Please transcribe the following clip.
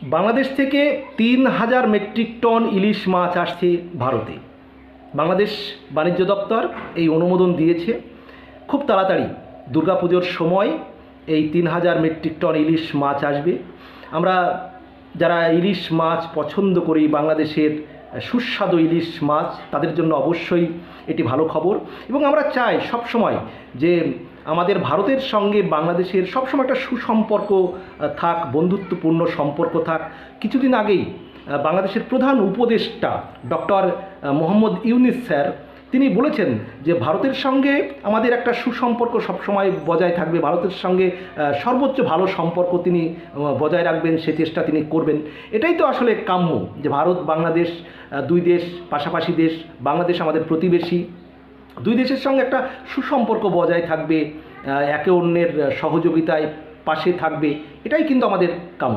বাংলাদেশ থেকে ৩,০০০ metric ton ইলিশ মাছ আসছে ভারতে। বাংলাদেশ বাণিজ্য দপ্তর এই অনুমোদন দিয়েছে। খুব তাড়াতাড়ি দুর্গাপুজোর সময় এই ৩,০০০ মেট্রিক টন ইলিশ মাছ আসবে। আমরা যারা ইলিশ মাছ পছন্দ করি, বাংলাদেশের সুস্বাদু ইলিশ মাছ, তাদের জন্য অবশ্যই এটি ভালো খবর। এবং আমরা চাই সবসময় যে আমাদের ভারতের সঙ্গে বাংলাদেশের সবসময় একটা সুসম্পর্ক থাক, বন্ধুত্বপূর্ণ সম্পর্ক থাক। কিছুদিন আগেই বাংলাদেশের প্রধান উপদেষ্টা ডক্টর মোহাম্মদ ইউনূস স্যার তিনি বলেছেন যে ভারতের সঙ্গে আমাদের একটা সুসম্পর্ক সবসময় বজায় থাকবে, ভারতের সঙ্গে সর্বোচ্চ ভালো সম্পর্ক তিনি বজায় রাখবেন, সে চেষ্টা তিনি করবেন। এটাই তো আসলে কাম্য, যে ভারত বাংলাদেশ দুই দেশ, পাশাপাশি দেশ। বাংলাদেশ আমাদের প্রতিবেশী, দুই দেশের সঙ্গে একটা সুসম্পর্ক বজায় থাকবে, একে অন্যের সহযোগিতায় পাশে থাকবে। এটাই কিন্তু আমাদের কাম্য।